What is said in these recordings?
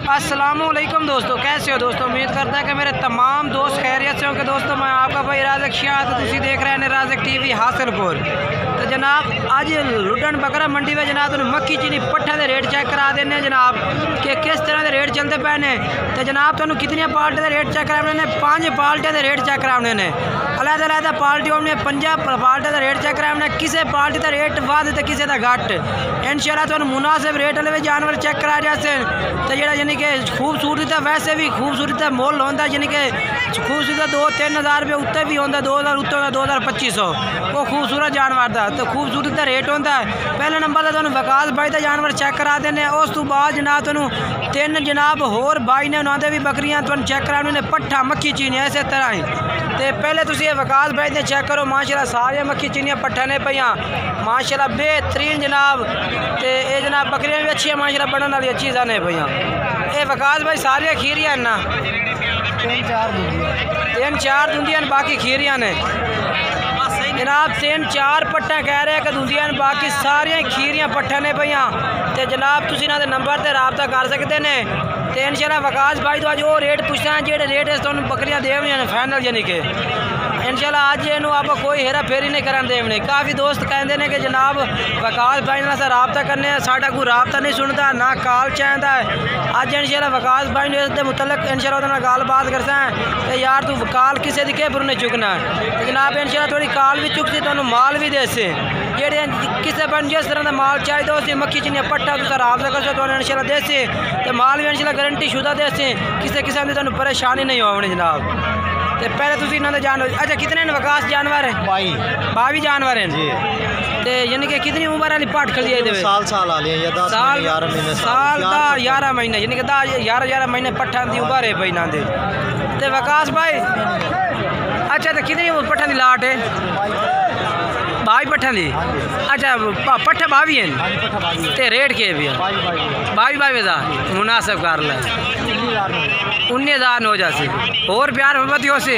अस्सलामुअलैकुम दोस्तों, कैसे हो दोस्तों। उम्मीद करता है कि मेरे तमाम दोस्त खैरियत से होंगे। दोस्तों मैं आपका भाई राज़क शाह, तो तुम देख रहे हैं राज़क टीवी हासिलपुर। तो जनाब अज लुडन बकरा मंडी में जनाब तुम मक्की चीनी पट्ठा के रेट चेक करा देने जनाब कि किस तरह के रेट चलते पे ने। तो जनाब तुम कितनी पार्टी के रेट चेक कराने ने, 5 पार्टियों के रेट चेक कराने ने। अलग-अलग पार्टियों ने 5 पार्टियों का रेट चेक कराने। किसी पार्टी का रेट वध तो किसी का घट। इंशाल्लाह तुम मुनासिब रेट वाले जानवर चेक करा जाते। तो जो यानी कि खूबसूरती का वैसे भी खूबसूरती का मुल होता, यानी कि खूबसूरती का 2-3 हज़ार रुपये उत्ते भी होता, 2000 उत्ते होता, 2200 वो खूबसूरत जानवर का। तो खूबसूरती का रेट होता है। पहले नंबर तो विकास भाई का जानवर चेक करा देने। उस तो बाद जनाब तुम 3 जनाब होर भाई ने उन्होंने भी बकरियां तुम चेक करा ने, पट्ठा मक्खी चीनी इस तरह ही। तो पहले तुम विकास भाई ने चेक करो। माशाल्लाह सारिया मक्खी चीनियाँ पट्ठा ने पईयां माशाल्लाह बेहतरीन जनाब। तो ये जनाब बकरियां भी अच्छी माशाल्लाह बनने वाली अच्छी ने पईयां। ये विकास भाई सारिया खीरियां ना 3-4 दूंदियां, बाकी खीरियां ने जनाब। 3-4 पट्टा कह रहे हैं कि दूंदियां, बाकी सारिया खीरियां पट्ठा ने पईयां। तो जनाब तुम इन्होंने नंबर से रबता कर सकते हैं। तो इंशाल्लाह विकास भाई तो अज वो रेट पूछना है जो रेट तुम बकरियां देवनियां फाइनल, यानी कि इंशाल्लाह अज इन आप कोई हेरा फेरी नहीं करन देवनी। काफ़ी दोस्त कहते हैं कि जनाब विकास भाई से रबता करने, साडा कोई रबता नहीं सुनता ना कॉल चाहता है। अज इंशाल्लाह विकास भाई ने इसके मुतलक इंशाल्लाह गलबात करता है कि यार तू कॉल किसी की केबर नहीं चुकना। तो जनाब इंशाल्लाह थोड़ी कॉल भी चुकती, तुम माल भी देसे जेडे किसी बन जिस तरह का माल चाहिए उसे मक्खी चीनी पट्टा तुम रबता कर तो इंशाल्लाह देसे। तो माल भी इंशाल्लाह गारंटी शुदा देसे, किसी किस्म की तुम परेशानी नहीं होनी जनाब। तो पहले तुम इन्होंने जानवर अच्छा कितने विकास जानवर है? 22 जानवर हैं। तो यानी कि कितनी उम्र वाली पाठ खड़ी है? साल आ लिया 11 महीने, यानी कि 11 महीने पट्ठा की उम्र है भाई ना दे। तो विकास भाई अच्छा तो कितनी पट्ठा की लाट है? 22 पट्ठा की। अच्छा पट्ठा 22 हैं। तो रेट के भी है 22,000 मुनासिब कर ला 19,000 हो जाती और प्यार मोहब्बत हो सी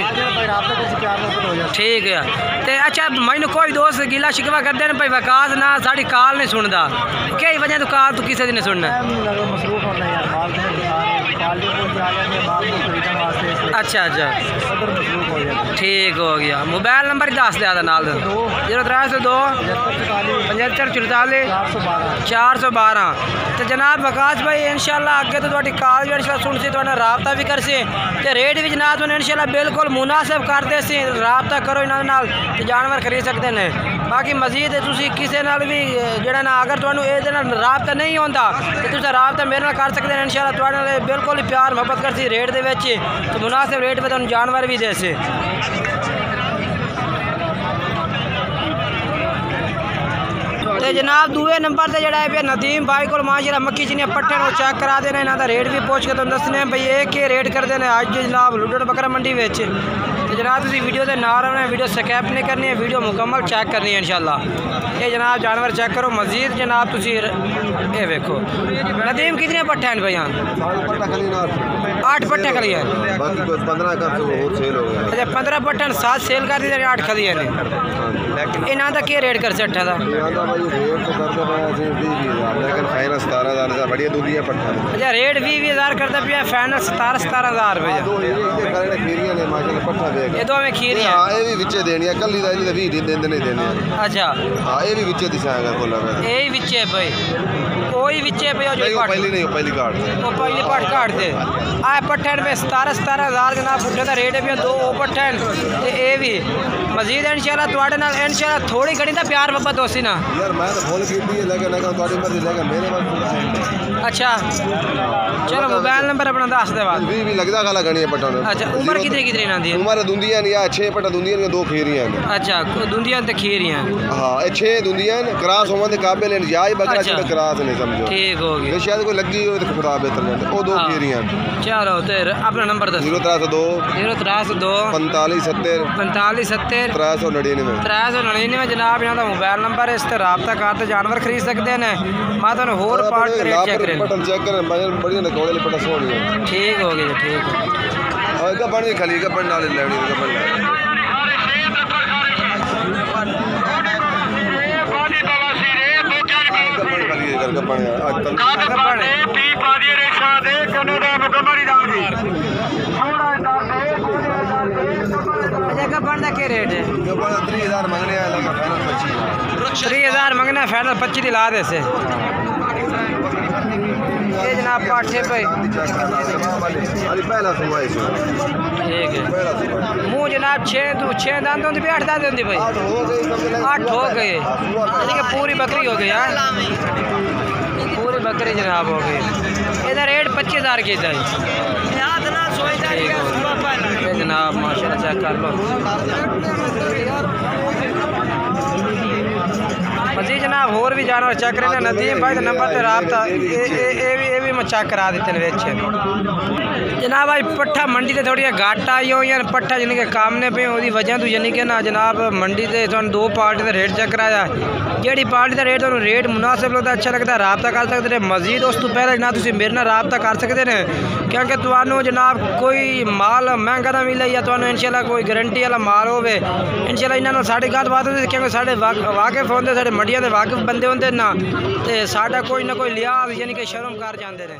ठीक है। तो अच्छा मैंने कोई दोस्त गिला शिकवा करते हैं भाई विकास ना साड़ी कॉल नहीं सुनता, क्या वजह तो कॉल तो किसी ने सुनना। अच्छा ठीक हो गया। मोबाइल नंबर ही दस दिया नाल 0302 75 44 412। तो जनाब विकास भाई इंशाल्लाह अगे तो कॉल भी इंशाल्लाह सुन सी, रबता भी कर सी। तो रेट भी जनाब इंशाल्लाह बिल्कुल मुनासिब कर दे सी। रबता करो इन्होंने तो जानवर खरीद सकते हैं। बाकी मजीद तुम किसी भी जरा ना अगर तुहानू ये रबता नहीं होता तो तुम रबता मेरे कर सकते हैं। इंशाल्लाह तुहाडे बिल्कुल ही प्यार मोहब्बत कर सी रेट दे तो मुनासिब रेट पर तुम जानवर भी दे से। तो जनाब दूए नंबर से जरा है नदीम भाई को माशाल्लाह मक्की चीनी पट्टे को चेक करा देना। इन्हों का रेट भी पूछ के तुम दसने भाई ये के रेट कर देने अज जनाब लुडन बकरा मंडी में। तो जनाब तुम वीडियो के ना रहना, वीडियो स्कैप नहीं करनी है, वीडियो मुकम्मल चेक करनी है इंशाल्लाह। ये जनाब जानवर चेक करो मजीद जनाब तुम ये वेखो। नदीम कितने पट्टे हैं भैया? 8 पट्टे खली है। अच्छा 15 पट्टे 7 सेल कर दी, 8 खली है। इन्हों का क्या रेट कर से 8 का? अच्छा रेट 20,000 करता पे फाइनल 17,000 रुपये। ये दो में खीर है ये भी विचे देनी है कल्ली दा इनी 20 दिन देने देने। अच्छा हां ये भी विचे दिसाएगा कोला में ये ही विचे भाई कोई विचे भाई जो पहली नहीं पहली काट वो पहली पाट काट दे आ पट्ठन में 17,000 जनाब पुट्ठे दा रेट भी 2 पट्ठन ते ए भी मजीद इंशाल्लाह ਤੁਹਾਡੇ ਨਾਲ इंशाल्लाह थोड़ी घड़ी दा प्यार मोहब्बत होसी ना यार मैं तो फुल कीती है लेकिन ਤੁਹਾਡੀ मर्जी लेकिन मेरे पास। अच्छा चलो मोबाइल नंबर अपना दस दे बाद भी लगदा गाला गणी है पट्ठा। अच्छा उम्र कितनी ना दी? उम्र दुंदियां या 6 पट्ठा दुंदियां ने 2 खीरियां ने। अच्छा दुंदियां ते खीरियां हां ये 6 दुंदियां क्रॉस होवन दे काबिल ने जाई बकरा से क्रॉस नहीं समझो ठीक हो गया। शायद कोई लगी हो तो खुदा बेहतर है वो 2 खीरियां। चलो ते अपना नंबर दस 0302 45 70 45 70 399 जनाब यहाँ का मोबाइल नंबर है। इस पर रबता करते जानवर खरीद सकते हैं। मैं तुम होर पार्ट रेट चेक करें बढ़िया नकोड़े पटा सोनी ठीक हो गया ठीक है। और गबन भी खली गबन नाल लेनी गबन गबन खली गबन आज तक अच्छा गब्बन का क्या रेट है? 3000 मंगने हैं, लगा फाइनल 25। 3000 मंगना फाइनल 25 दी ला दे से। ये जनाब पाठे पे पहला सुबह ठीक है। मुँह जनाब 6 दांत होती भाई 8 दांत होती भाई 8 हो गए। पूरी बकरी हो गई यार, पूरी बकरी जनाब हो गई। इसका रेट 25000 की चाहिए जनाब। माशाल्लाह चेक कर लो मजीद जनाब। होर भी जानवर चेक रहे नदीम भाई नंबर पर रबता ये भी मैं चेक करा देते हैं बेच जनाब। भाई पट्ठा मंडी से थोड़ी घाट आई हो यार पट्ठा यानी कि कामने पे वो वजह तो यानी कि ना जनाब मंडी से तुम 2 पार्टी का रेट चेक कराया। जी पार्टी का रेट तुम रेट मुनासिब लगता अच्छा लगता है रबता कर सकते हैं। मजीद उस तो पहले ना तुम मेरे नाल रबता कर सकते हैं क्योंकि तुहानू जनाब कोई माल महंगा ना मिले या तुहानू इंशाल्लाह कोई गारंटी वाला माल हो इंशाल्लाह इन्होंने साड़ी गल बात होती क्योंकि साढ़े वाकिफ होंगे साढ़े मंडिया के वाकिफ बंदे होंगे ना तो साडा कोई ना कोई लिहाज यानी कि शर्म कर जाते हैं।